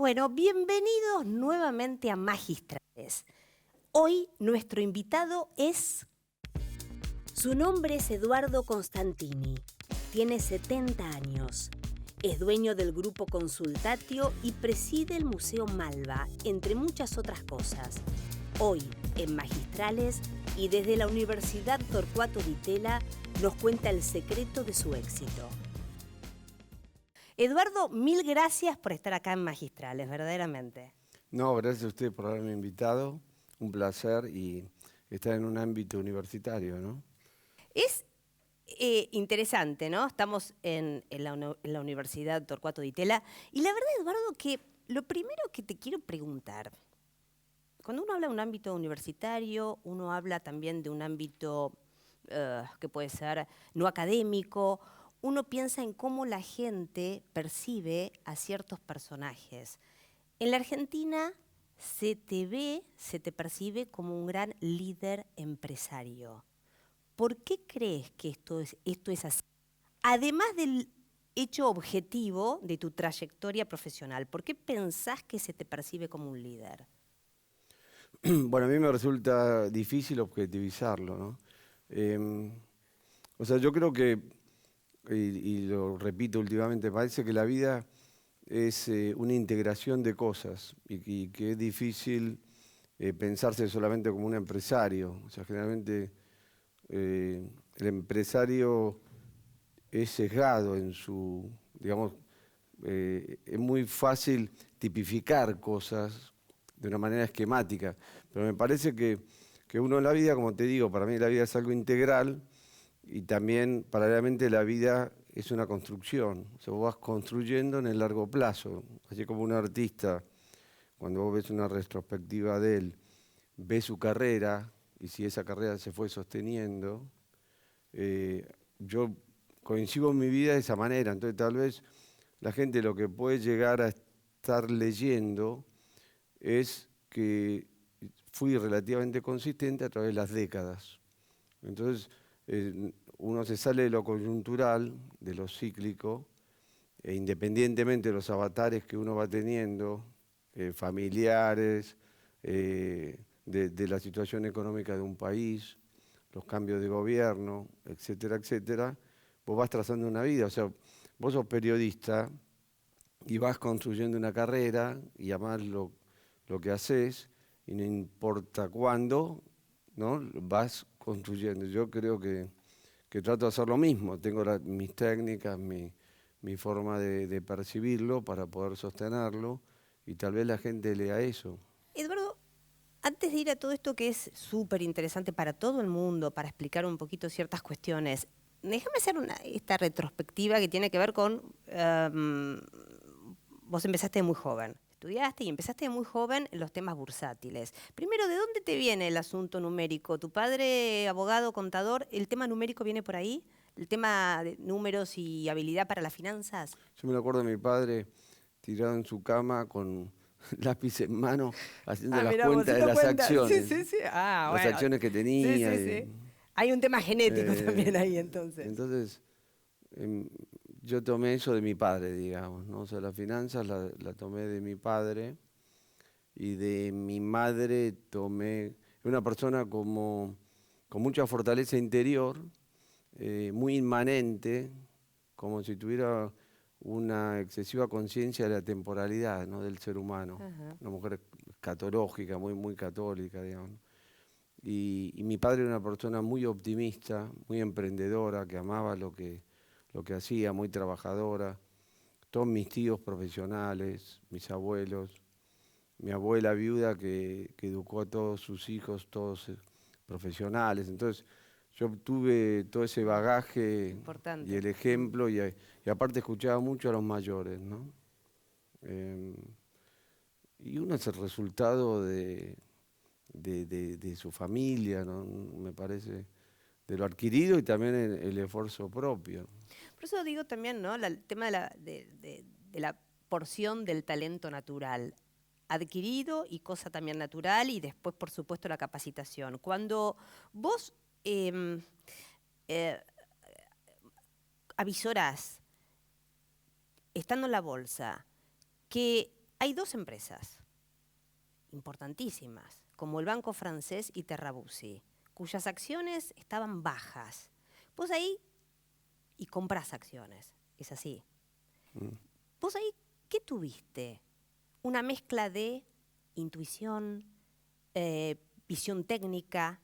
Bueno, bienvenidos nuevamente a Magistrales. Hoy nuestro invitado es... Su nombre es Eduardo Constantini. Tiene 70 años. Es dueño del Grupo Consultatio y preside el Museo Malva, entre muchas otras cosas. Hoy, en Magistrales y desde la Universidad Torcuato Di Tella, nos cuenta el secreto de su éxito. Eduardo, mil gracias por estar acá en Magistrales, verdaderamente. No, gracias a usted por haberme invitado. Un placer y estar en un ámbito universitario, ¿no? Es interesante, ¿no? Estamos en la Universidad Torcuato Di Tella. Y la verdad, Eduardo, que lo primero que te quiero preguntar, cuando uno habla de un ámbito universitario, uno habla también de un ámbito que puede ser no académico, uno piensa en cómo la gente percibe a ciertos personajes. En la Argentina se te percibe como un gran líder empresario. ¿Por qué crees que esto es así? Además del hecho objetivo de tu trayectoria profesional, ¿por qué pensás que se te percibe como un líder? Bueno, a mí me resulta difícil objetivizarlo, ¿no? O sea, yo creo que, y lo repito últimamente, parece que la vida es una integración de cosas y que es difícil pensarse solamente como un empresario. O sea, generalmente el empresario es sesgado en su, digamos, es muy fácil tipificar cosas de una manera esquemática, pero me parece que uno en la vida, como te digo, para mí la vida es algo integral y también paralelamente la vida es una construcción, o sea, vos vas construyendo en el largo plazo, así como un artista, cuando vos ves una retrospectiva de él, ves su carrera y si esa carrera se fue sosteniendo, yo coincido en mi vida de esa manera, entonces tal vez la gente lo que puede llegar a estar leyendo es que fui relativamente consistente a través de las décadas. Entonces uno se sale de lo coyuntural, de lo cíclico, e independientemente de los avatares que uno va teniendo, familiares, de la situación económica de un país, los cambios de gobierno, etcétera, etcétera, vos vas trazando una vida. O sea, vos sos periodista y vas construyendo una carrera y amás lo que haces y no importa cuándo, ¿no? Vas construyendo. Yo creo que trato de hacer lo mismo. Tengo mis técnicas, mi forma de percibirlo para poder sostenerlo y tal vez la gente lea eso. Eduardo, antes de ir a todo esto que es súper interesante para todo el mundo, para explicar un poquito ciertas cuestiones, déjame hacer esta retrospectiva que tiene que ver con... vos empezaste muy joven, estudiaste y empezaste muy joven en los temas bursátiles. Primero, ¿de dónde te viene el asunto numérico? ¿Tu padre, abogado, contador, el tema numérico viene por ahí? ¿El tema de números y habilidad para las finanzas? Yo me lo acuerdo de mi padre tirado en su cama con lápiz en mano, haciendo las Mirá, vos cuentas de haciendo las cuentas. Sí, acciones, sí, sí. Ah, las bueno. acciones que Sí, tenía. sí, sí. Hay un tema genético también ahí, entonces. Entonces, yo tomé eso de mi padre, digamos, ¿no? O sea, las finanzas la tomé de mi padre y de mi madre tomé, una persona como, con mucha fortaleza interior, muy inmanente, como si tuviera una excesiva conciencia de la temporalidad, ¿no? Del ser humano. Ajá. Una mujer escatológica, muy, muy católica, digamos. Y mi padre era una persona muy optimista, muy emprendedora, que amaba lo que hacía, muy trabajadora. Todos mis tíos profesionales, mis abuelos, mi abuela viuda que educó a todos sus hijos, todos profesionales. Entonces yo tuve todo ese bagaje y Importante. el ejemplo y aparte escuchaba mucho a los mayores, ¿no? Eh, y uno es el resultado de su familia, ¿no? Me parece, de lo adquirido y también el esfuerzo propio. Por eso digo también, ¿no? El tema de la porción del talento natural adquirido y cosa también natural y después, por supuesto, la capacitación. Cuando vos eh, avisorás, estando en la bolsa, que hay dos empresas importantísimas, como el Banco Francés y Terrabuzzi, cuyas acciones estaban bajas. Vos ahí, y comprás acciones, es así. Vos ahí, ¿qué tuviste? Una mezcla de intuición, visión técnica,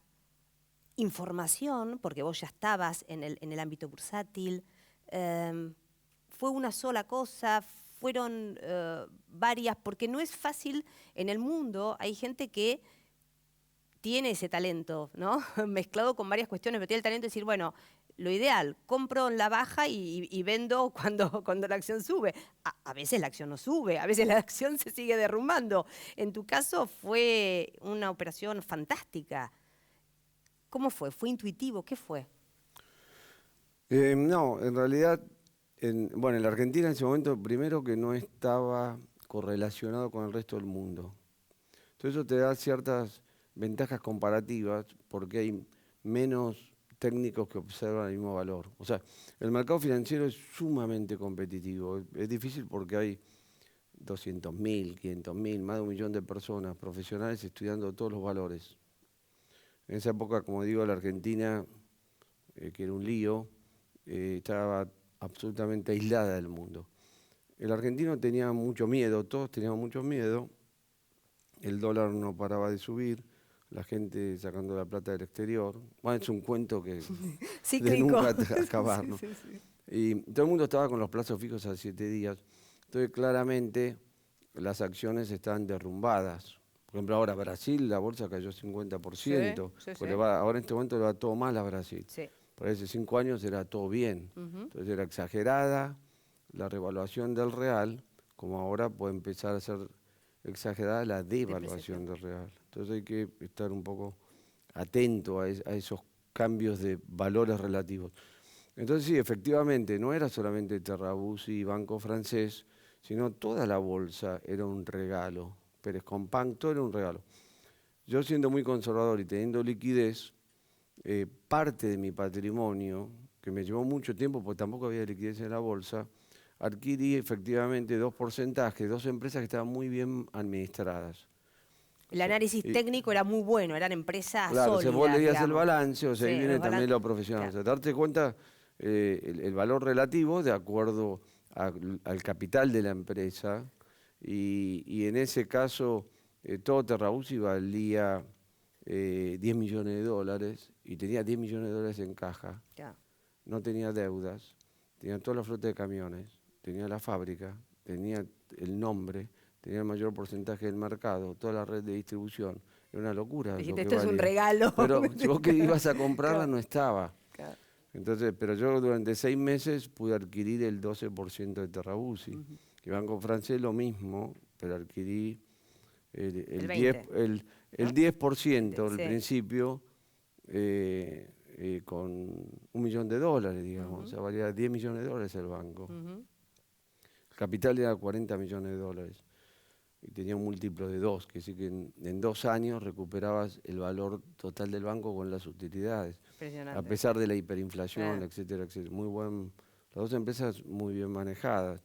información, porque vos ya estabas en el ámbito bursátil. ¿Fue una sola cosa? ¿Fueron varias? Porque no es fácil en el mundo. Hay gente que tiene ese talento, ¿no? Mezclado con varias cuestiones, pero tiene el talento de decir, bueno, lo ideal, compro en la baja y vendo cuando la acción sube. A veces la acción no sube, a veces la acción se sigue derrumbando. En tu caso fue una operación fantástica. ¿Cómo fue? ¿Fue intuitivo? ¿Qué fue? No, en realidad, bueno, en la Argentina en ese momento, primero que no estaba correlacionado con el resto del mundo. Entonces eso te da ciertas ventajas comparativas porque hay menos técnicos que observan el mismo valor. O sea, el mercado financiero es sumamente competitivo. Es difícil porque hay 200.000, 500.000, más de 1.000.000 de personas profesionales estudiando todos los valores. En esa época, como digo, la Argentina, que era un lío, estaba absolutamente aislada del mundo. El argentino tenía mucho miedo, todos teníamos mucho miedo, el dólar no paraba de subir, la gente sacando la plata del exterior. Bueno, es un cuento que de nunca acabar, ¿no? Sí, sí, sí. Y todo el mundo estaba con los plazos fijos a 7 días. Entonces, claramente, las acciones estaban derrumbadas. Por ejemplo, ahora Brasil, la bolsa cayó 50%, Sí, sí, pues sí. ahora en este momento le va todo mal a Brasil. Sí. Por hace 5 años era todo bien. Entonces era exagerada la revaluación del real, como ahora puede empezar a ser exagerada la devaluación del real. Entonces hay que estar un poco atento a esos cambios de valores relativos. Entonces sí, efectivamente, no era solamente Terrabuzzi y Banco Francés, sino toda la bolsa era un regalo. Pérez Compán, todo era un regalo. Yo siendo muy conservador y teniendo liquidez, parte de mi patrimonio, que me llevó mucho tiempo porque tampoco había liquidez en la bolsa, adquirí efectivamente 2 porcentajes, 2 empresas que estaban muy bien administradas. El análisis Y, técnico era muy bueno, eran empresas claro, si vos sólidas, leías el digamos. balance, o sea, Sí, ahí viene los también balances. lo profesional. O Claro. sea, darte cuenta el valor relativo de acuerdo al capital de la empresa. Y en ese caso, todo Terrabuzzi valía 10 millones de dólares y tenía 10 millones de dólares en caja. Claro. No tenía deudas, tenía toda la flota de camiones, tenía la fábrica, tenía el nombre, tenía el mayor porcentaje del mercado, toda la red de distribución. Era una locura lo Dijiste, que esto es un valía. regalo. Pero si vos que ibas a comprarla Claro, no estaba. claro. Entonces, pero yo durante 6 meses pude adquirir el 12% de Terrabuzzi. Y Banco Francés lo mismo, pero adquirí El el 10, 20, el ¿no? 10% al Sí. principio con 1.000.000 de dólares, digamos. O sea, valía 10 millones de dólares el banco. El capital era 40 millones de dólares. Y tenía un múltiplo de 2, que sí que en 2 años recuperabas el valor total del banco con las utilidades. A Impresionante. pesar de la hiperinflación, Ah. etcétera, etcétera. Muy buen, las 2 empresas muy bien manejadas.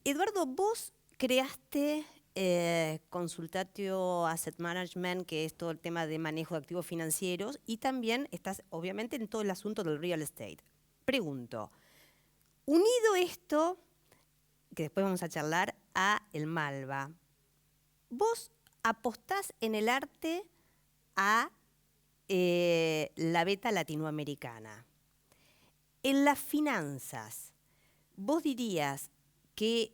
Eduardo, vos creaste Consultatio Asset Management, que es todo el tema de manejo de activos financieros, y también estás, obviamente, en todo el asunto del real estate. Pregunto, unido esto, que después vamos a charlar, a el Malva, ¿vos apostás en el arte a la beta latinoamericana? En las finanzas, ¿vos dirías que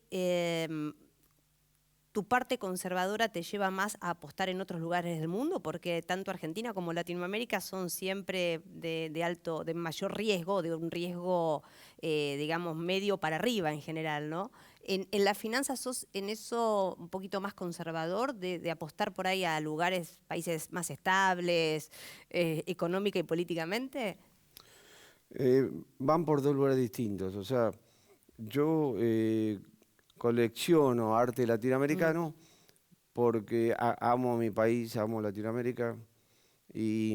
tu parte conservadora te lleva más a apostar en otros lugares del mundo? Porque tanto Argentina como Latinoamérica son siempre de mayor riesgo, de un riesgo, digamos, medio para arriba en general, ¿no? En las finanzas sos en eso un poquito más conservador, de apostar por ahí a lugares, países más estables, económica y políticamente. Van por 2 lugares distintos. O sea, yo colecciono arte latinoamericano porque amo mi país, amo Latinoamérica y,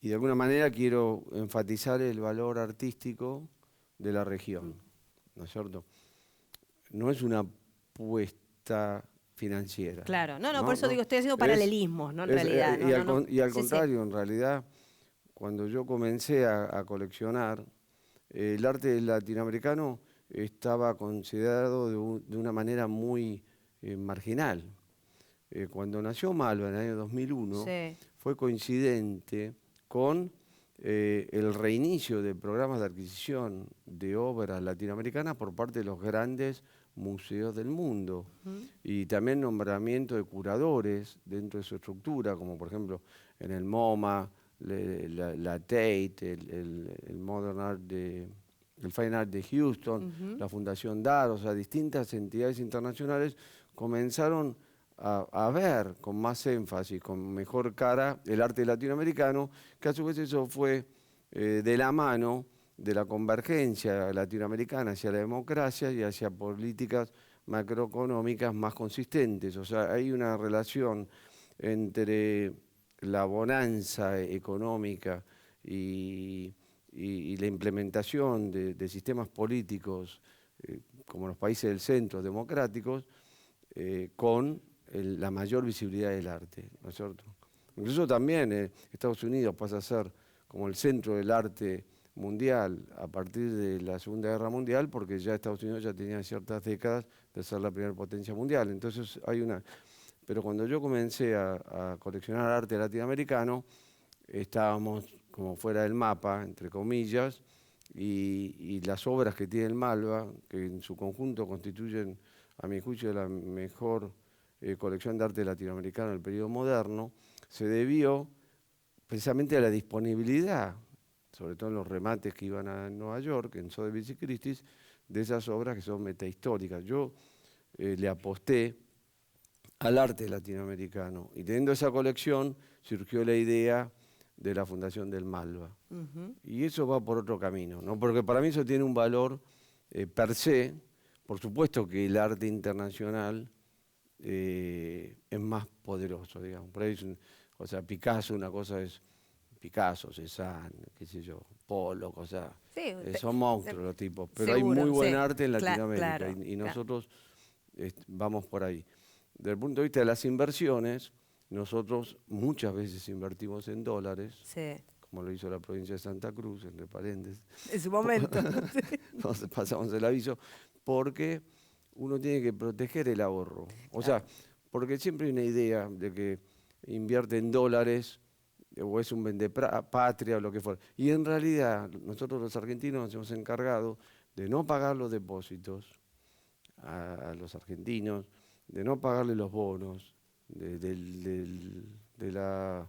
y de alguna manera quiero enfatizar el valor artístico de la región, ¿no es cierto? No es una apuesta financiera. Claro, no, por eso digo, estoy haciendo paralelismos, ¿no? En realidad. Y al contrario, en realidad, cuando yo comencé a coleccionar, el arte latinoamericano estaba considerado de una manera muy marginal. Cuando nació Malva en el año 2001, fue coincidente con el reinicio de programas de adquisición de obras latinoamericanas por parte de los grandes museos del mundo, y también nombramiento de curadores dentro de su estructura, como por ejemplo en el MoMA, la Tate, el Modern Art el Fine Art de Houston, la Fundación DAR, o sea, distintas entidades internacionales comenzaron a ver con más énfasis, con mejor cara, el arte latinoamericano, que a su vez eso fue de la mano de la convergencia latinoamericana hacia la democracia y hacia políticas macroeconómicas más consistentes. O sea, hay una relación entre la bonanza económica y la implementación de sistemas políticos como los países del centro democráticos con la mayor visibilidad del arte, ¿no es cierto? Incluso también Estados Unidos pasa a ser como el centro del arte mundial a partir de la Segunda Guerra Mundial, porque ya Estados Unidos ya tenía ciertas décadas de ser la primera potencia mundial. Entonces hay una... Pero cuando yo comencé a coleccionar arte latinoamericano, estábamos como fuera del mapa, entre comillas, y las obras que tiene el Malva, que en su conjunto constituyen, a mi juicio, la mejor colección de arte latinoamericano del periodo moderno, se debió precisamente a la disponibilidad, sobre todo en los remates que iban a Nueva York, en Sotheby's y Christie's, de esas obras que son metahistóricas. Yo le aposté al arte latinoamericano, y teniendo esa colección surgió la idea de la Fundación del Malva. Y eso va por otro camino, ¿no? Porque para mí eso tiene un valor per se. Por supuesto que el arte internacional es más poderoso, digamos. Por ahí o sea, Picasso, una cosa es Picasso, Cézanne, qué sé yo, Polo, cosas. Sí, son monstruos los tipos, pero seguro, hay muy buen arte en Latinoamérica, claro, y nosotros vamos por ahí. Desde el punto de vista de las inversiones, nosotros muchas veces invertimos en dólares, como lo hizo la provincia de Santa Cruz, entre paréntesis. En su momento. Pasamos el aviso, porque uno tiene que proteger el ahorro. O sea, porque siempre hay una idea de que invierte en dólares o es un vendepatria o lo que fuera. Y en realidad nosotros los argentinos nos hemos encargado de no pagar los depósitos a los argentinos, de no pagarle los bonos, de la,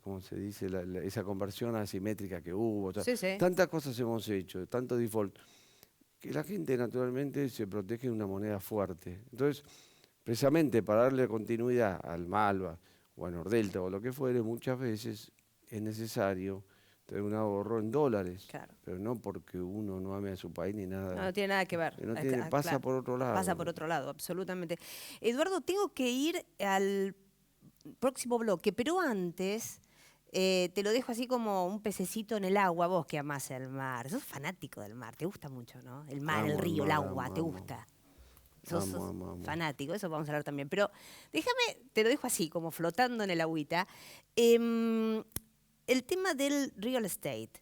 ¿cómo se dice? Esa conversión asimétrica que hubo. Tantas cosas hemos hecho, tanto default, que la gente naturalmente se protege de una moneda fuerte. Entonces, precisamente para darle continuidad al Malva o a Nordelta o lo que fuere, muchas veces es necesario tener un ahorro en dólares, pero no porque uno no ame a su país ni nada. No tiene nada que ver. Pasa por otro lado. Pasa por otro lado, absolutamente. Eduardo, tengo que ir al próximo bloque, pero antes te lo dejo así como un pececito en el agua. Vos que amás el mar, sos fanático del mar, te gusta mucho, ¿no? El mar, el río, el agua, ¿te gusta? Sos fanático, eso vamos a hablar también. Pero déjame, te lo dejo así, como flotando en el agüita. El tema del real estate.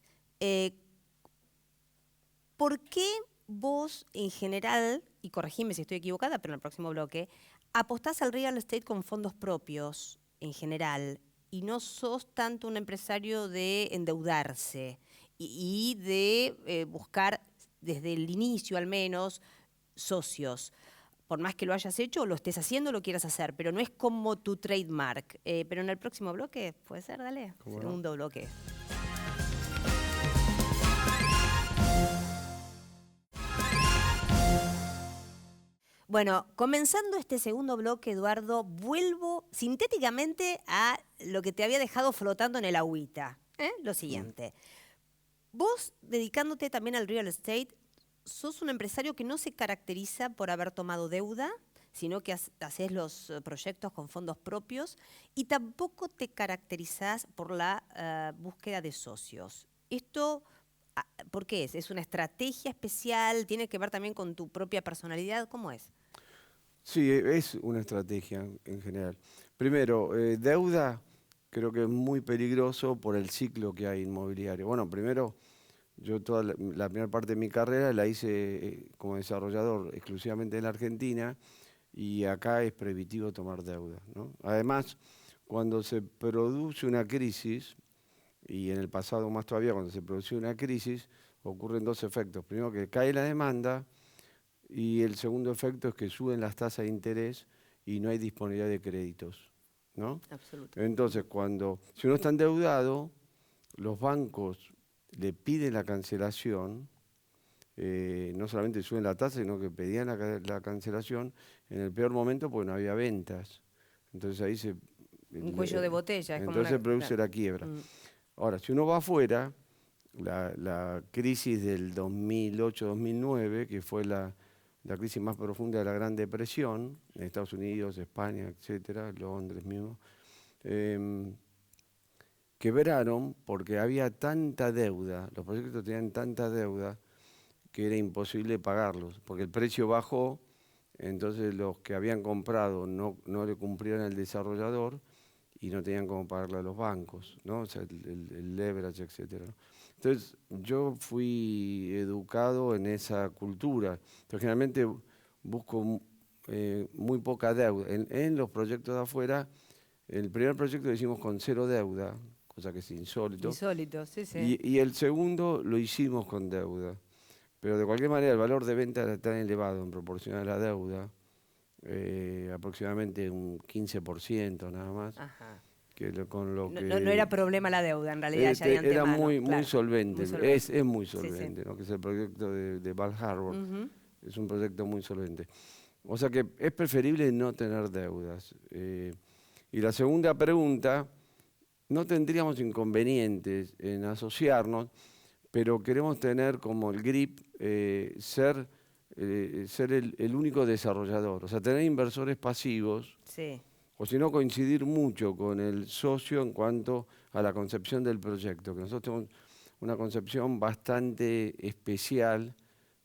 ¿Por qué vos, en general, y corregime si estoy equivocada, pero en el próximo bloque, apostás al real estate con fondos propios, en general, y no sos tanto un empresario de endeudarse y de buscar, desde el inicio al menos, socios? Por más que lo hayas hecho, lo estés haciendo, lo quieras hacer, pero no es como tu trademark. Pero en el próximo bloque, ¿puede ser? Dale, segundo bloque. Bueno, comenzando este segundo bloque, Eduardo, vuelvo sintéticamente a lo que te había dejado flotando en el agüita. Lo siguiente. Vos, dedicándote también al real estate, sos un empresario que no se caracteriza por haber tomado deuda, sino que haces los proyectos con fondos propios, y tampoco te caracterizás por la búsqueda de socios. Esto ¿Por qué es? ¿Es una estrategia especial? ¿Tiene que ver también con tu propia personalidad? ¿Cómo es? Sí, es una estrategia en general. Primero, deuda creo que es muy peligroso por el ciclo que hay inmobiliario. Bueno, primero, yo toda la primera parte de mi carrera la hice como desarrollador exclusivamente en la Argentina y acá es prohibitivo tomar deuda, ¿no? Además, cuando se produce una crisis, y en el pasado más todavía cuando se produce una crisis, ocurren dos efectos. Primero, que cae la demanda y el segundo efecto es que suben las tasas de interés y no hay disponibilidad de créditos, ¿no? Absoluto. Entonces, si uno está endeudado, los bancos le piden la cancelación, no solamente suben la tasa, sino que pedían la cancelación en el peor momento porque no había ventas. Entonces ahí Un cuello de botella, es como entonces una... se produce claro. la quiebra. Mm. Ahora, si uno va afuera, la crisis del 2008-2009, que fue la crisis más profunda de la Gran Depresión, en Estados Unidos, España, etcétera, Londres mismo, quebraron porque había tanta deuda, los proyectos tenían tanta deuda que era imposible pagarlos, porque el precio bajó, entonces los que habían comprado no le cumplieron al desarrollador y no tenían cómo pagarle a los bancos, ¿no? O sea, el leverage, etcétera, ¿no? Entonces, yo fui educado en esa cultura. Entonces, generalmente busco muy poca deuda. En los proyectos de afuera, el primer proyecto lo hicimos con cero deuda, cosa que es insólito, Insólito, sí, sí. y el segundo lo hicimos con deuda. Pero de cualquier manera el valor de venta era tan elevado en proporción a la deuda, aproximadamente un 15% nada más, Ajá. con lo No era que problema la deuda, en realidad, ya de era antemano, muy claro. solvente, Muy solvente. es muy Sí, sí. solvente, ¿no? Que es el proyecto de Val Harbor, Ujú. es un proyecto muy solvente. O sea que es preferible no tener deudas. Y la segunda pregunta, no tendríamos inconvenientes en asociarnos, pero queremos tener como el grip, ser el único desarrollador, o sea, tener inversores pasivos, Sí. o si no coincidir mucho con el socio en cuanto a la concepción del proyecto, que nosotros tenemos una concepción bastante especial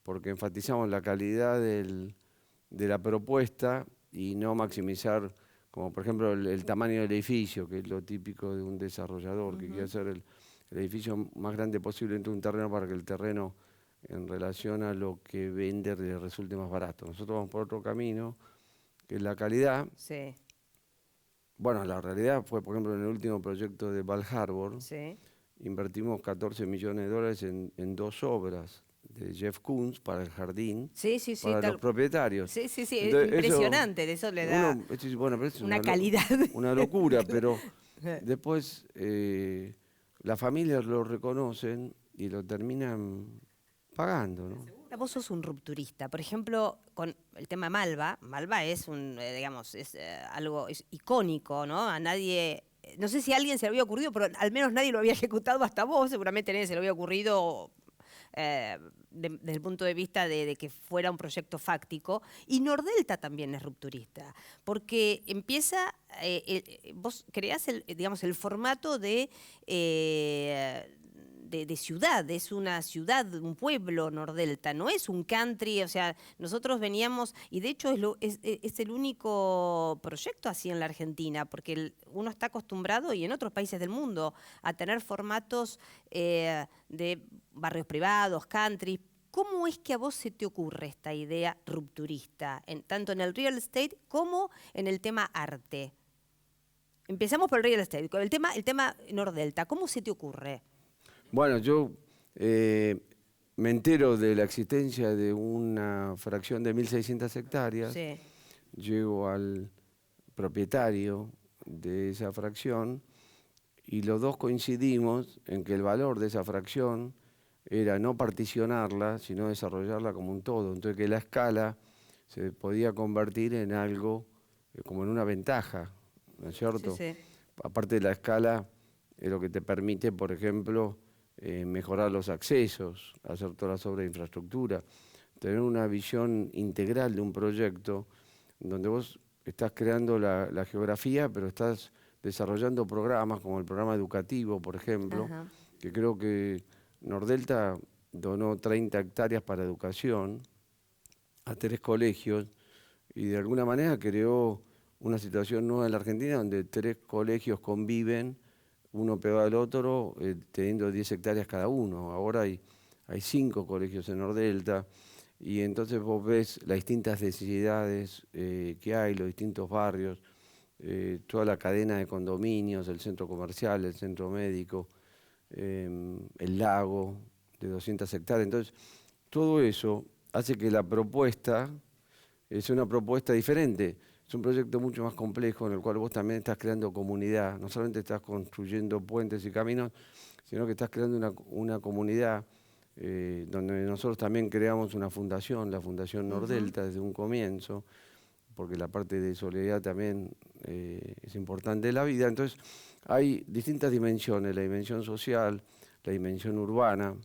porque enfatizamos la calidad de la propuesta y no maximizar, como por ejemplo el tamaño del edificio, que es lo típico de un desarrollador, que quiere Ujú. hacer el edificio más grande posible dentro de un terreno para que el terreno en relación a lo que vende le resulte más barato. Nosotros vamos por otro camino, que es la calidad. Sí, Bueno, la realidad fue, por ejemplo, en el último proyecto de Val Harbor, sí. invertimos 14 millones de dólares en dos obras de Jeff Koons para el jardín, Sí, sí, sí, para los tal. propietarios. Sí, sí, sí, Entonces, eso, impresionante, de eso le da uno dice, bueno, pero es una calidad. una locura, pero después las familias lo reconocen y lo terminan pagando, ¿no? Vos sos un rupturista. Por ejemplo, con el tema Malva. Malva es digamos, es algo es icónico, ¿no? A nadie, no sé si a alguien se le había ocurrido, pero al menos nadie lo había ejecutado hasta vos. Seguramente a nadie se le había ocurrido desde el punto de vista de que fuera un proyecto fáctico. Y Nordelta también es rupturista, porque empieza, vos creás digamos, el formato de ciudad, es una ciudad, un pueblo Nordelta, no es un country, o sea, nosotros veníamos, y de hecho es el único proyecto así en la Argentina, porque uno está acostumbrado, y en otros países del mundo, a tener formatos de barrios privados, country. ¿Cómo es que a vos se te ocurre esta idea rupturista, tanto en el real estate como en el tema arte? Empezamos por el real estate, con el tema Nordelta, ¿cómo se te ocurre? Bueno, yo me entero de la existencia de una fracción de 1.600 hectáreas, Sí. llego al propietario de esa fracción y los dos coincidimos en que el valor de esa fracción era no particionarla, sino desarrollarla como un todo. Entonces que la escala se podía convertir en algo como en una ventaja, ¿no es Sí, cierto? sí. Aparte de la escala, es lo que te permite, por ejemplo, mejorar los accesos, hacer todas las obras de infraestructura, tener una visión integral de un proyecto donde vos estás creando la geografía, pero estás desarrollando programas como el programa educativo, por ejemplo, Ajá. que creo que Nordelta donó 30 hectáreas para educación a 3 colegios y de alguna manera creó una situación nueva en la Argentina donde 3 colegios conviven, uno pegado al otro, teniendo 10 hectáreas cada uno. Ahora hay 5 colegios en Nordelta y entonces vos ves las distintas necesidades que hay, los distintos barrios, toda la cadena de condominios, el centro comercial, el centro médico, el lago de 200 hectáreas. Entonces, todo eso hace que la propuesta es una propuesta diferente. Es un proyecto mucho más complejo en el cual vos también estás creando comunidad. No solamente estás construyendo puentes y caminos, sino que estás creando una comunidad donde nosotros también creamos una fundación, la Fundación Nordelta, desde un comienzo, porque la parte de solidaridad también es importante en la vida. Entonces, hay distintas dimensiones, la dimensión social, la dimensión urbana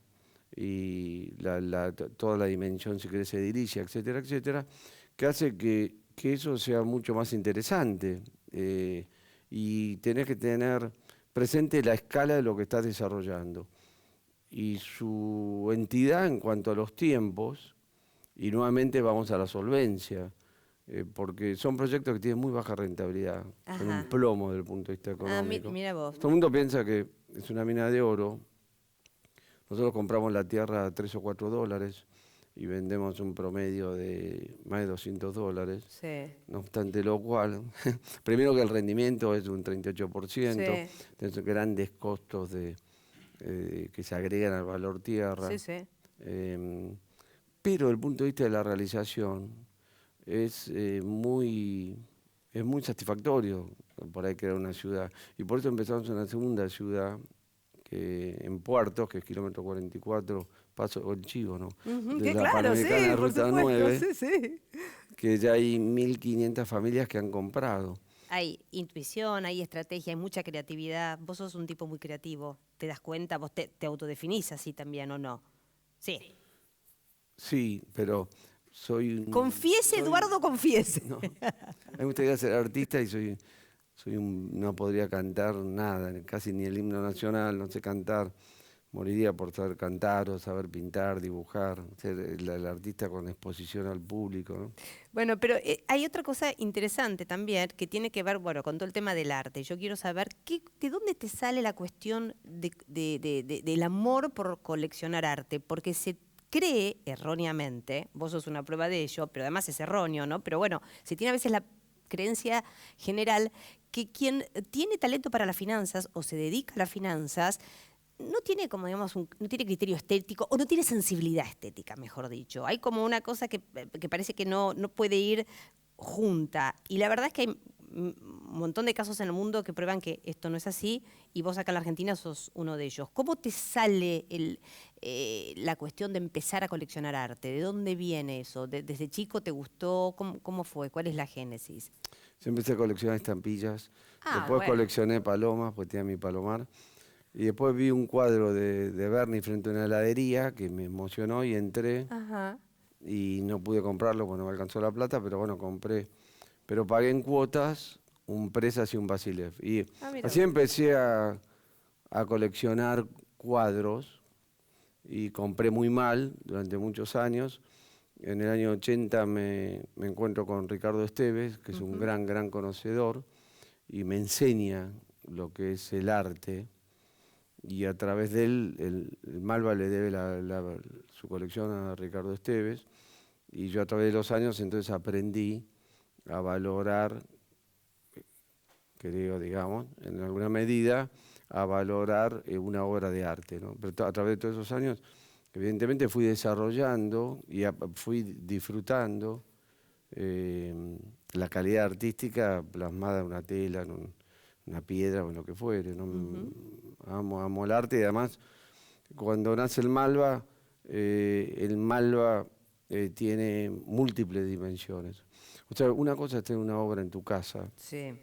y toda la dimensión, si querés, edilicia, etcétera, etcétera, que hace que eso sea mucho más interesante y tenés que tener presente la escala de lo que estás desarrollando y su entidad en cuanto a los tiempos, y nuevamente vamos a la solvencia, porque son proyectos que tienen muy baja rentabilidad, son un plomo desde el punto de vista económico. Mira vos. Todo el mundo piensa que es una mina de oro. Nosotros compramos la tierra a 3 o 4 dólares y vendemos un promedio de más de 200 dólares. Sí. No obstante lo cual, primero que el rendimiento es de un 38%, Sí. tenés grandes costos que se agregan al valor tierra. Sí, sí. Pero desde el punto de vista de la realización es muy satisfactorio por ahí crear una ciudad. Y por eso empezamos una segunda ciudad en Puertos, que es kilómetro 44, Paso el Chivo, ¿no? De la claro, sí, Panamericana por Ruta supuesto, 9, sí, sí. que ya hay 1.500 familias que han comprado. Hay intuición, hay estrategia, hay mucha creatividad. Vos sos un tipo muy creativo, ¿te das cuenta? ¿Vos te autodefinís así también o no? Sí. Sí, pero Confiese, Eduardo, confiese. No, a mí me gustaría ser artista y no podría cantar nada, casi ni el himno nacional, no sé cantar. Moriría por saber cantar o saber pintar, dibujar, ser el artista con exposición al público, ¿no? Bueno, pero hay otra cosa interesante también que tiene que ver, bueno, con todo el tema del arte. Yo quiero saber de dónde te sale la cuestión del amor por coleccionar arte, porque se cree erróneamente, vos sos una prueba de ello, pero además es erróneo, ¿no? Pero bueno, se tiene a veces la creencia general que quien tiene talento para las finanzas o se dedica a las finanzas no tiene, como digamos, no tiene criterio estético o no tiene sensibilidad estética, mejor dicho. Hay como una cosa que parece que no puede ir junta. Y la verdad es que hay un montón de casos en el mundo que prueban que esto no es así y vos acá en la Argentina sos uno de ellos. ¿Cómo te sale la cuestión de empezar a coleccionar arte? ¿De dónde viene eso? ¿Desde chico te gustó? ¿Cómo fue? ¿Cuál es la génesis? Yo empecé a coleccionar estampillas, después bueno. coleccioné palomas, pues tenía mi palomar, y después vi un cuadro de Berni frente a una heladería que me emocionó y entré. Ajá. Y no pude comprarlo porque no me alcanzó la plata, pero bueno, compré. Pero pagué en cuotas un Presas y un Basilev. Y así empecé a coleccionar cuadros y compré muy mal durante muchos años. En el año 80 me encuentro con Ricardo Esteves, que es un gran conocedor, y me enseña lo que es el arte. Y a través de él, el Malva le debe su colección a Ricardo Esteves. Y yo a través de los años entonces aprendí a valorar, creo, digamos, en alguna medida, a valorar una obra de arte, ¿no? Pero a través de todos esos años, evidentemente fui desarrollando y fui disfrutando la calidad artística plasmada en una tela, en una piedra o en lo que fuere, ¿no? Amo el arte y además cuando nace el Malva tiene múltiples dimensiones. O sea, una cosa es tener una obra en tu casa, Sí.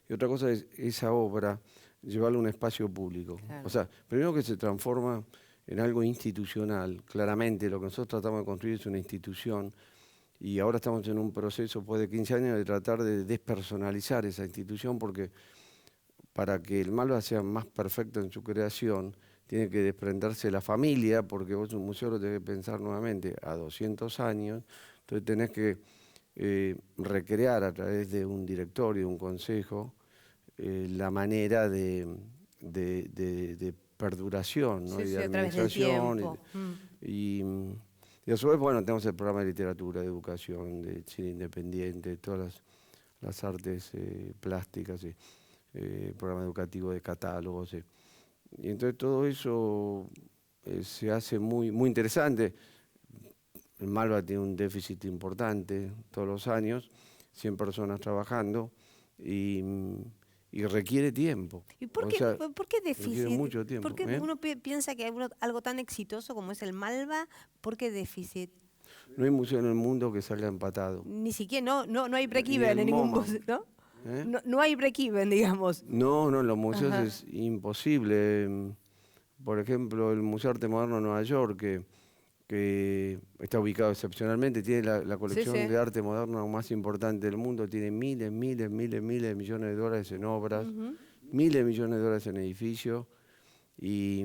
y otra cosa es esa obra llevarla a un espacio público. Claro. O sea, primero que se transforma en algo institucional. Claramente lo que nosotros tratamos de construir es una institución y ahora estamos en un proceso, después de 15 años, de tratar de despersonalizar esa institución porque para que el Malva sea más perfecto en su creación, tiene que desprenderse de la familia, porque vos un museo lo tenés que pensar nuevamente a 200 años, entonces tenés que recrear a través de un directorio, un consejo, la manera de perduración, ¿no? Sí, Y sí, de a través del administración. tiempo. Y a su vez, bueno, tenemos el programa de literatura, de educación, de cine independiente, todas las artes plásticas, programa educativo de catálogos. Y entonces todo eso se hace muy, muy interesante. El Malva tiene un déficit importante todos los años, 100 personas trabajando y, y requiere tiempo. ¿Y O sea, por qué requiere déficit? mucho tiempo. ¿Por qué uno piensa que algo tan exitoso como es el Malva, ¿por qué déficit? No hay museo en el mundo que salga empatado. Ni siquiera, no hay Ni break-even el en ningún MoMA. museo, ¿no? ¿Eh? No hay break-even, digamos. No, en los museos Ajá. es imposible. Por ejemplo, el Museo de Arte Moderno de Nueva York, que está ubicado excepcionalmente, tiene la Sí, colección sí. de arte moderno más importante del mundo, tiene miles de millones de dólares en obras, Ujú. miles de millones de dólares en edificios, y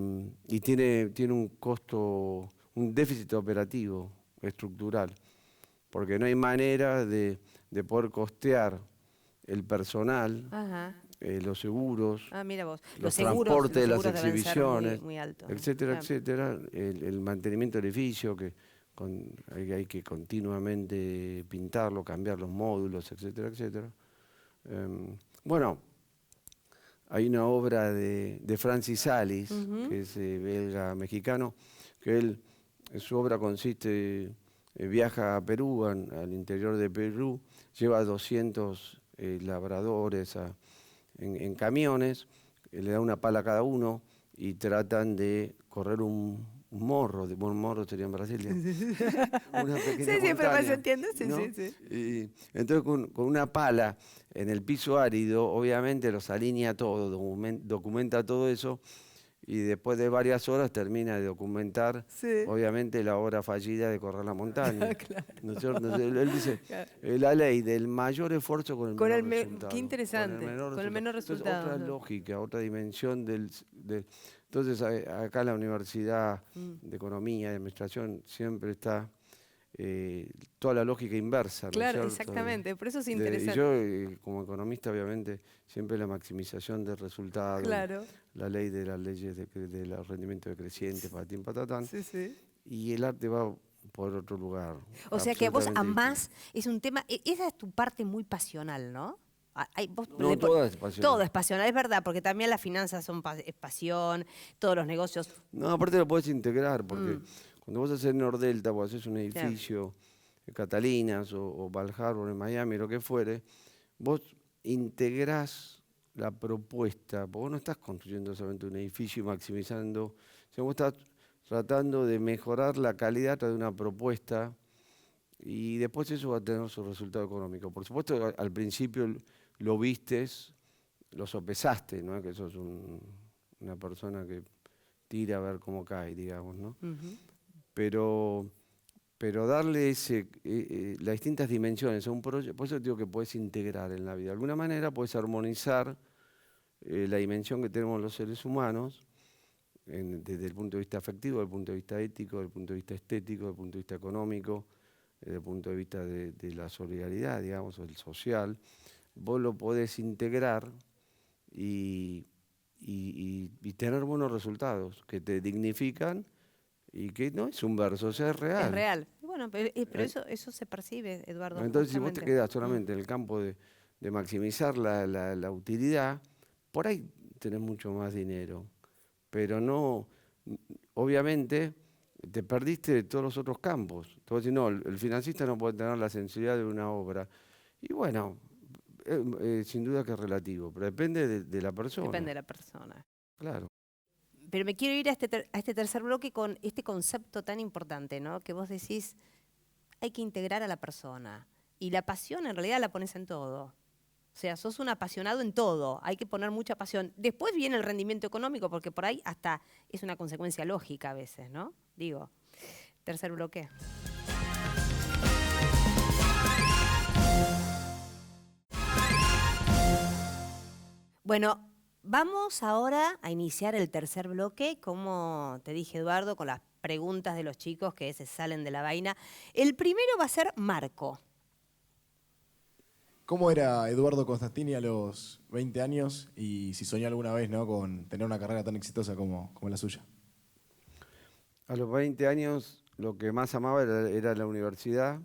tiene un costo, un déficit operativo estructural, porque no hay manera de poder costear el personal, Ajá. los seguros, Ah, mira vos. los transportes de las Deben ser exhibiciones, muy altos. etcétera, Claro. etcétera, el mantenimiento del edificio, que hay que continuamente pintarlo, cambiar los módulos, etcétera, etcétera. Bueno, hay una obra de Francis Alice, Ujú. que es belga-mexicano, que su obra consiste, viaja a Perú, al interior de Perú, lleva 200 labradores en camiones, le da una pala a cada uno y tratan de correr un morro, un morro sería en Brasilia, una pequeña Sí, pero más montaña, entiendo, sí, ¿no? sí, sí. Y entonces con una pala en el piso árido, obviamente los alinea todo, documenta todo eso y después de varias horas termina de documentar, Sí. obviamente, la hora fallida de correr la montaña. Claro. ¿No es cierto? Entonces, él dice, Claro. la ley del mayor esfuerzo con el Con menor el resultado. qué interesante, con el menor Entonces, resultado. otra lógica, otra dimensión entonces, acá en la Universidad de Economía y Administración siempre está toda la lógica inversa, ¿no es Claro, cierto? exactamente, por eso es Y interesante. yo, como economista, obviamente, siempre la maximización del resultado, Claro, la ley de las leyes del rendimiento decreciente, patín, patatán, sí, sí. y el arte va por otro lugar. O sea que vos absolutamente amás, es un tema, esa es tu parte muy pasional, ¿no? No, todo es pasional. Todo es pasional, es verdad, porque también las finanzas es pasión, todos los negocios. No, aparte lo podés integrar, porque cuando vos haces Nordelta o haces un edificio, Catalinas o Val Harbor en Miami, lo que fuere, vos integrás la propuesta, porque vos no estás construyendo solamente un edificio y maximizando, sino vos estás tratando de mejorar la calidad de una propuesta y después eso va a tener su resultado económico. Por supuesto, al principio lo vistes, lo sopesaste, ¿no? Que sos una persona que tira a ver cómo cae, digamos, ¿no? Ujú. Pero darle las distintas dimensiones a un proyecto, por eso digo que puedes integrar en la vida. De alguna manera puedes armonizar la dimensión que tenemos los seres humanos, desde el punto de vista afectivo, desde el punto de vista ético, desde el punto de vista estético, desde el punto de vista económico, desde el punto de vista de la solidaridad, digamos, o el social. Vos lo podés integrar y tener buenos resultados que te dignifican y que no es un verso, o sea, es real. Es real. Bueno, pero eso se percibe, Eduardo. Entonces, si vos te justamente. quedás solamente en el campo de maximizar la utilidad, por ahí tenés mucho más dinero. Pero no, obviamente, te perdiste de todos los otros campos. Entonces, si no, el financista no puede tener la sensibilidad de una obra. Y bueno, sin duda que es relativo, pero depende de la persona. Depende de la persona. Claro. Pero me quiero ir a este tercer bloque con este concepto tan importante, ¿no? Que vos decís, hay que integrar a la persona. Y la pasión en realidad la pones en todo. O sea, sos un apasionado en todo, hay que poner mucha pasión. Después viene el rendimiento económico, porque por ahí hasta es una consecuencia lógica a veces, ¿no? Digo, tercer bloque. Bueno, Vamos ahora a iniciar el tercer bloque, como te dije, Eduardo, con las preguntas de los chicos que se salen de la vaina. El primero va a ser Marco. ¿Cómo era Eduardo Constantini a los 20 años y si soñó alguna vez, ¿no?, con tener una carrera tan exitosa como la suya? A los 20 años lo que más amaba era la universidad.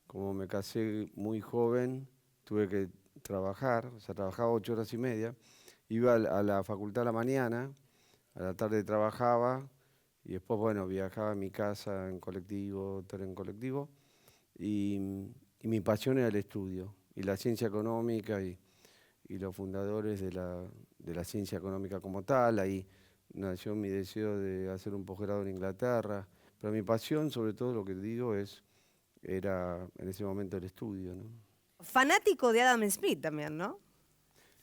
Como me casé muy joven, tuve que trabajar, o sea, trabajaba 8 horas y media. Iba a la facultad a la mañana, a la tarde trabajaba y después, bueno, viajaba a mi casa en colectivo, tren colectivo. Y, y mi pasión era el estudio y la ciencia económica y los fundadores de la ciencia económica como tal. Ahí nació mi deseo de hacer un posgrado en Inglaterra. Pero mi pasión, sobre todo lo que digo, era en ese momento el estudio, ¿no? Fanático de Adam Smith también, ¿no?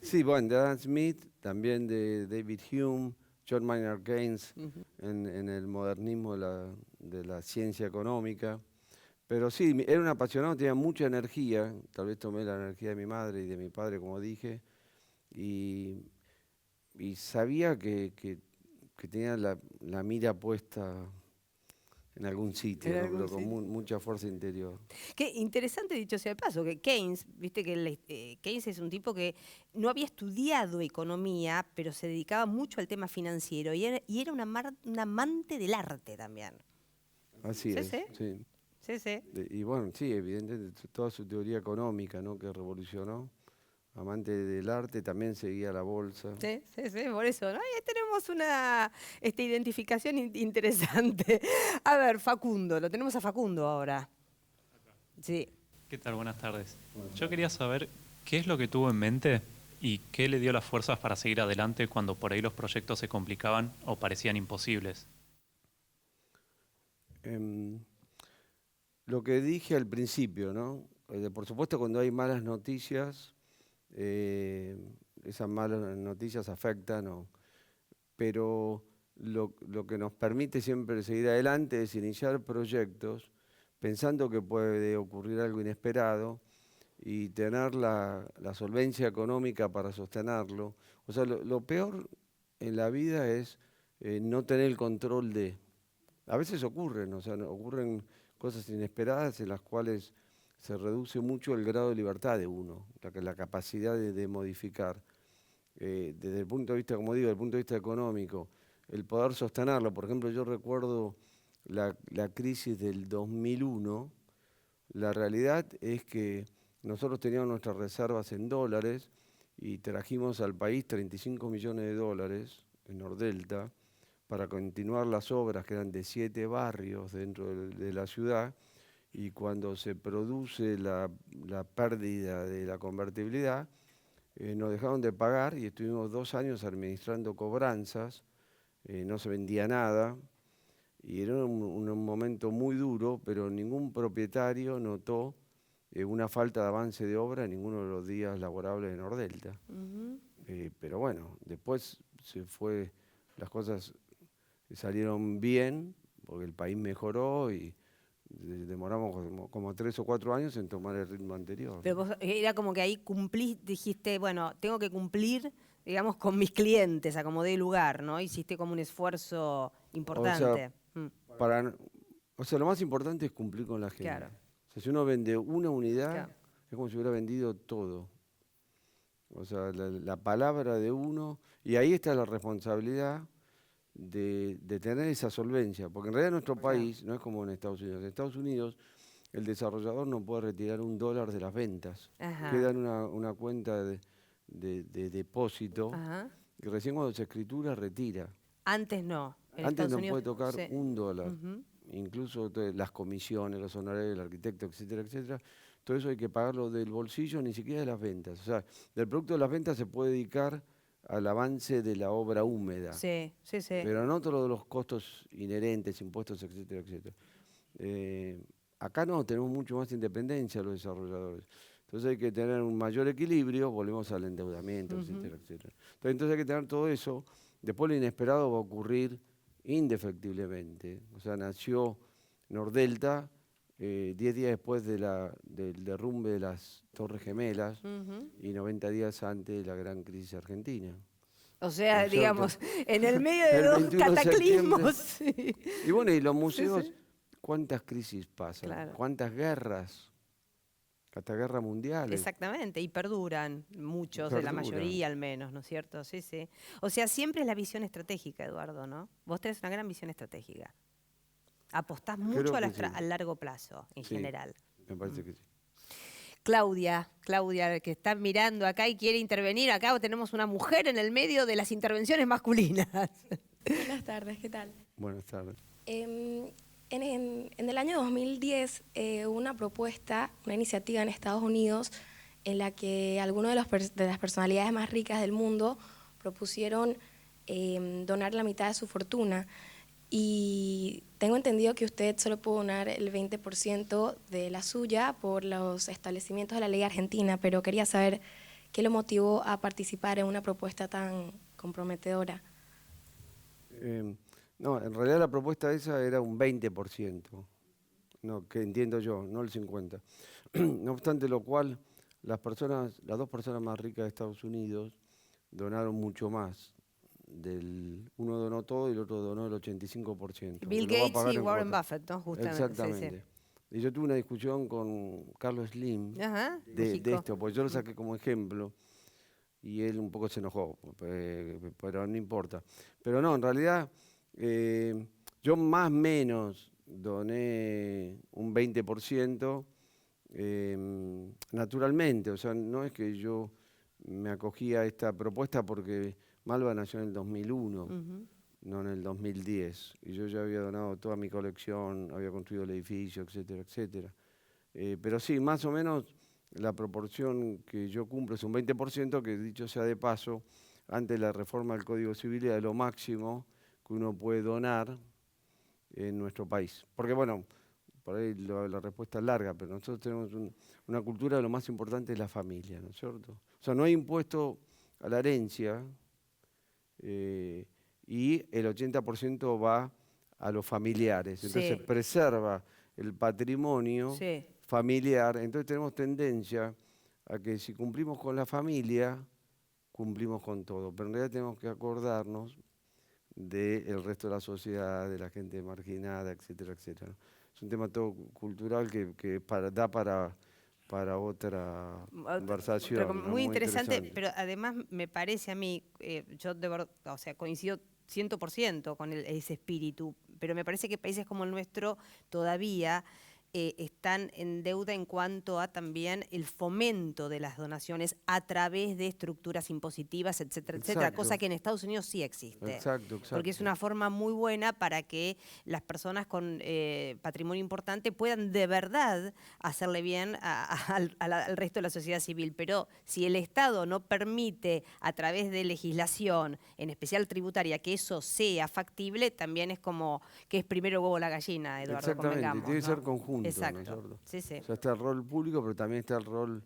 Sí, bueno, de Adam Smith, también de David Hume, John Maynard Keynes, en el modernismo de la ciencia económica. Pero sí, era un apasionado, tenía mucha energía, tal vez tomé la energía de mi madre y de mi padre, como dije, y, y sabía que tenía la mira puesta en algún sitio, En ¿no? algún Pero con sitio. mucha fuerza interior. Qué interesante dicho sea de paso, que Keynes, viste que Keynes es un tipo que no había estudiado economía, pero se dedicaba mucho al tema financiero y era un amante del arte también. Así Sí, es, sí, sí. sí, sí. Y bueno, sí, evidentemente, toda su teoría económica, ¿no?, que revolucionó. Amante del arte, también seguía la bolsa. Sí, sí, sí, por eso, ¿no? Ahí tenemos una identificación interesante. A ver, Facundo, lo tenemos a Facundo ahora. Sí. ¿Qué tal? Buenas tardes. Yo quería saber qué es lo que tuvo en mente y qué le dio las fuerzas para seguir adelante cuando por ahí los proyectos se complicaban o parecían imposibles. Em, lo que dije al principio, ¿no? Por supuesto, cuando hay malas noticias, eh, esas malas noticias afectan, pero lo que nos permite siempre seguir adelante es iniciar proyectos pensando que puede ocurrir algo inesperado y tener la solvencia económica para sostenerlo. O sea, lo peor en la vida es no tener el control de. A veces ocurren, o sea, ocurren cosas inesperadas en las cuales se reduce mucho el grado de libertad de uno, la capacidad de modificar. Desde el punto de vista, como digo, desde el punto de vista económico, el poder sostenerlo. Por ejemplo, yo recuerdo la crisis del 2001. La realidad es que nosotros teníamos nuestras reservas en dólares y trajimos al país 35 millones de dólares en Nordelta para continuar las obras que eran de 7 barrios dentro de la ciudad, y cuando se produce la pérdida de la convertibilidad, nos dejaron de pagar y estuvimos 2 años administrando cobranzas, no se vendía nada, y era un momento muy duro, pero ningún propietario notó una falta de avance de obra en ninguno de los días laborables de Nordelta. Ujú. Pero bueno, después las cosas salieron bien, porque el país mejoró y demoramos como 3 o 4 años en tomar el ritmo anterior, Pero ¿no? vos era como que ahí cumplís, dijiste, bueno, tengo que cumplir, digamos, con mis clientes, acomodé el lugar, ¿no? Hiciste como un esfuerzo O sea, importante. para, o sea, lo más importante es cumplir con la Claro, agenda. O sea, si uno vende una unidad, claro. es como si hubiera vendido todo. O sea, la palabra de uno, y ahí está la responsabilidad de tener esa solvencia, porque en realidad nuestro país no es como en Estados Unidos. En Estados Unidos el desarrollador no puede retirar $1 de las ventas, queda Ajá, en una cuenta de depósito ajá. y recién cuando se escritura retira. Antes no, en Antes Estados no Unidos puede tocar sí. $1, Ujú. incluso las comisiones, los honorarios del arquitecto, etcétera, etcétera. Todo eso hay que pagarlo del bolsillo, ni siquiera de las ventas. O sea, del producto de las ventas se puede dedicar al avance de la obra húmeda, Sí, sí, sí. pero no todos los costos inherentes, impuestos, etcétera, etcétera. Eh, Acá no, tenemos mucho más independencia los desarrolladores. Entonces hay que tener un mayor equilibrio, volvemos al endeudamiento, Ujú. etcétera, etcétera. Entonces hay que tener todo eso. Después lo inesperado va a ocurrir indefectiblemente. O sea, nació Nordelta 10 días después del derrumbe de las Torres Gemelas Ujú. y 90 días antes de la gran crisis argentina. O sea, ¿no es cierto? digamos, en el medio de El dos 21 de cataclismos. Sí. Y bueno, y los museos, sí. ¿cuántas crisis pasan? Claro. ¿Cuántas guerras? Hasta guerras mundiales. Exactamente, y perduran muchos, de la Perduran. mayoría al menos, ¿no es cierto? Sí, sí. O sea, siempre es la visión estratégica, Eduardo, ¿no? Vos tenés una gran visión estratégica. Apostás mucho Creo que sí. al largo plazo, en Sí, general. me parece que sí. Claudia, que está mirando acá y quiere intervenir. Acá tenemos una mujer en el medio de las intervenciones masculinas. Buenas tardes, ¿qué tal? Buenas tardes. En el año 2010 hubo una propuesta, una iniciativa en Estados Unidos en la que algunos de las personalidades más ricas del mundo propusieron donar la mitad de su fortuna. Y tengo entendido que usted solo puede donar el 20% de la suya por los establecimientos de la ley argentina, pero quería saber qué lo motivó a participar en una propuesta tan comprometedora. No, en realidad la propuesta esa era un 20%, no, que entiendo yo, no el 50%. No obstante lo cual, las dos personas más ricas de Estados Unidos donaron mucho más. Uno donó todo y el otro donó el 85%. Bill que lo va a Gates pagar y en Warren cuotas. Buffett, ¿no? Justamente. Exactamente. Y yo tuve una discusión con Carlos Slim Ajá, de México. esto, porque yo lo saqué como ejemplo y él un poco se enojó, pero no importa. Pero no, en realidad yo más o menos doné un 20%, naturalmente, o sea, no es que yo me acogí a esta propuesta porque Malva nació en el 2001, no en el 2010, y yo ya había donado toda mi colección, había construido el edificio, etcétera, etcétera. Pero sí, más o menos la proporción que yo cumplo es un 20%, que dicho sea de paso, antes de la reforma del Código Civil era lo máximo que uno puede donar en nuestro país. Porque bueno, por ahí la respuesta es larga, pero nosotros tenemos una cultura de lo más importante es la familia, ¿no es cierto? O sea, no hay impuesto a la herencia y el 80% va a los familiares. Entonces Sí. preserva el patrimonio Sí. familiar. Entonces tenemos tendencia a que si cumplimos con la familia, cumplimos con todo. Pero en realidad tenemos que acordarnos del resto de la sociedad, de la gente marginada, etcétera, etcétera. Es un tema todo cultural que da para otra conversación. Pero ¿no? muy interesante, pero además me parece a mí, yo de verdad, o sea, coincido 100% con ese espíritu, pero me parece que países como el nuestro todavía están en deuda en cuanto a también el fomento de las donaciones a través de estructuras impositivas, etcétera, etcétera, Exacto. cosa que en Estados Unidos sí existe. Exacto. Porque es una forma muy buena para que las personas con patrimonio importante puedan de verdad hacerle bien al resto de la sociedad civil. Pero si el Estado no permite a través de legislación, en especial tributaria, que eso sea factible, también es como que es primero el huevo o la gallina, Eduardo, Exactamente, convengamos, tiene que ¿no? ser conjunto. ¿no es Exacto. cierto? Sí, sí. O sea, está el rol público, pero también está el rol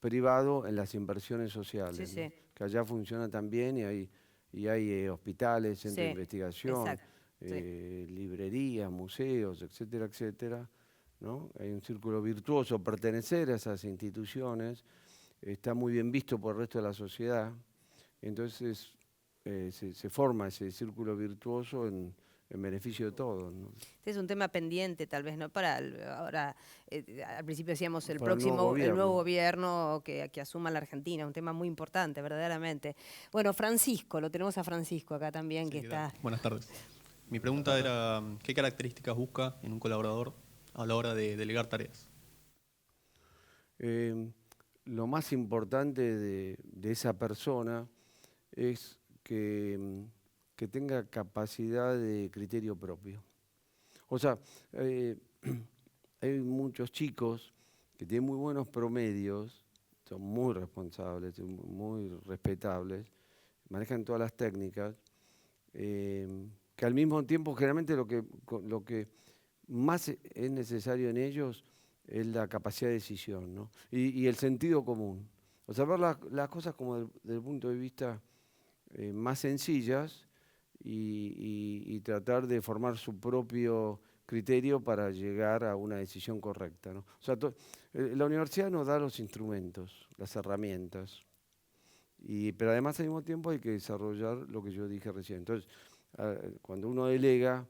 privado en las inversiones sociales. Sí, ¿no? sí. Que allá funciona también y hay hospitales, centros de Sí, investigación, exacto, sí. librerías, museos, etcétera, etcétera. ¿no? Hay un círculo virtuoso, pertenecer a esas instituciones está muy bien visto por el resto de la sociedad. Entonces se forma ese círculo virtuoso en beneficio de todos. ¿no? Este es un tema pendiente, tal vez, ¿no? Para ahora, al principio decíamos el Para el nuevo nuevo gobierno. gobierno que asuma la Argentina, un tema muy importante, verdaderamente. Bueno, Francisco, lo tenemos a Francisco acá también, Sí, que ¿qué tal? está... Buenas tardes. Mi pregunta era, ¿qué características busca en un colaborador a la hora de delegar tareas? Lo más importante de esa persona es que tenga capacidad de criterio propio. O sea, hay muchos chicos que tienen muy buenos promedios, son muy responsables, muy respetables, manejan todas las técnicas, que al mismo tiempo generalmente lo que más es necesario en ellos es la capacidad de decisión, ¿no? y el sentido común. O sea, ver las cosas como desde el punto de vista más sencillas y tratar de formar su propio criterio para llegar a una decisión correcta, ¿no? O sea, la universidad nos da los instrumentos, las herramientas, Pero además al mismo tiempo hay que desarrollar lo que yo dije recién. Entonces, cuando uno delega,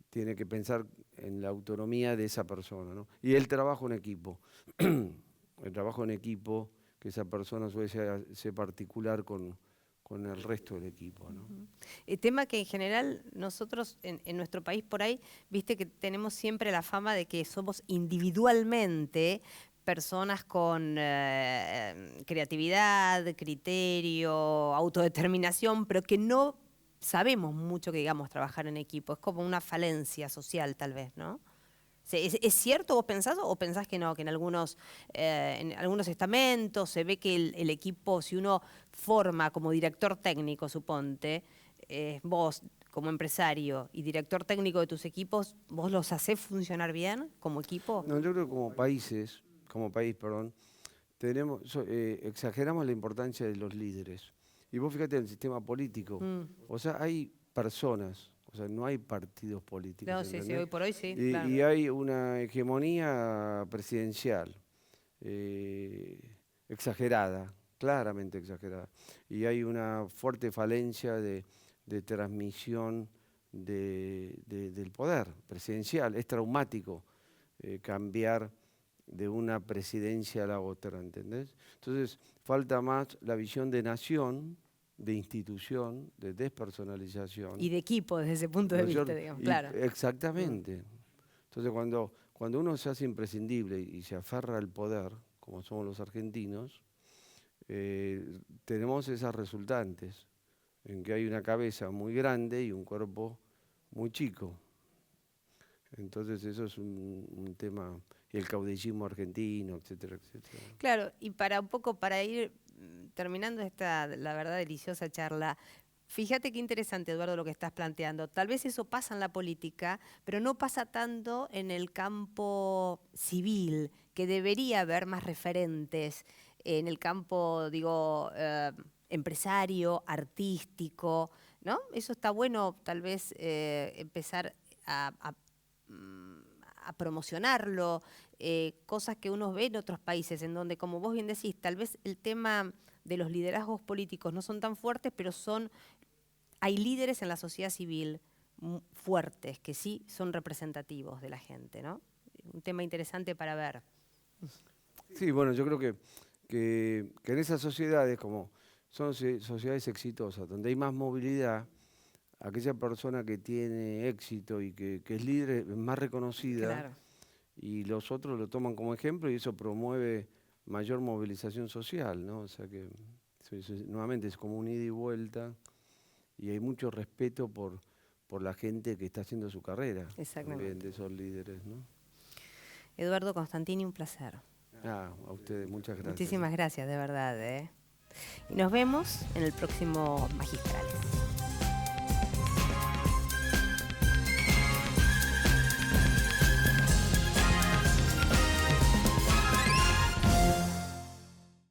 tiene que pensar en la autonomía de esa persona, ¿no? Y el trabajo en equipo. El trabajo en equipo, que esa persona suele ser particular con el resto del equipo, ¿no? El tema que en general nosotros en nuestro país por ahí, viste que tenemos siempre la fama de que somos individualmente personas con creatividad, criterio, autodeterminación, pero que no sabemos mucho que digamos trabajar en equipo. Es como una falencia social tal vez, ¿no? ¿Es cierto vos pensás o pensás que no? Que en algunos estamentos se ve que el equipo, si uno forma como director técnico, suponte, vos como empresario y director técnico de tus equipos, ¿vos los hacés funcionar bien como equipo? No, yo creo que como país, perdón, exageramos la importancia de los líderes. Y vos fíjate en el sistema político, o sea, hay personas, o sea, no hay partidos políticos. No, sí, hoy por hoy sí, y, claro. y hay una hegemonía presidencial exagerada, claramente exagerada. Y hay una fuerte falencia de transmisión del poder presidencial. Es traumático cambiar de una presidencia a la otra, ¿entendés? Entonces, falta más la visión de nación, de institución, de despersonalización. Y de equipo desde ese punto de vista, digamos, claro. Exactamente. Entonces, cuando uno se hace imprescindible y se aferra al poder, como somos los argentinos, tenemos esas resultantes, en que hay una cabeza muy grande y un cuerpo muy chico. Entonces eso es un tema, y el caudillismo argentino, etcétera, etcétera. Claro, y para ir terminando esta, la verdad, deliciosa charla, fíjate qué interesante, Eduardo, lo que estás planteando. Tal vez eso pasa en la política, pero no pasa tanto en el campo civil, que debería haber más referentes en el campo, digo, empresario, artístico, ¿no? Eso está bueno, tal vez, empezar a promocionarlo, cosas que uno ve en otros países, en donde, como vos bien decís, tal vez el tema de los liderazgos políticos no son tan fuertes, pero hay líderes en la sociedad civil fuertes, que sí son representativos de la gente, ¿no? Un tema interesante para ver. Sí, bueno, yo creo que en esas sociedades, como son sociedades exitosas, donde hay más movilidad, aquella persona que tiene éxito y que es líder es más reconocida, claro, y los otros lo toman como ejemplo y eso promueve mayor movilización social, ¿no? O sea que nuevamente es como un ida y vuelta y hay mucho respeto por la gente que está haciendo su carrera, también, de esos líderes, ¿no? Eduardo Constantini, un placer. A ustedes, muchas gracias. Muchísimas gracias, de verdad. Y nos vemos en el próximo Magistrales.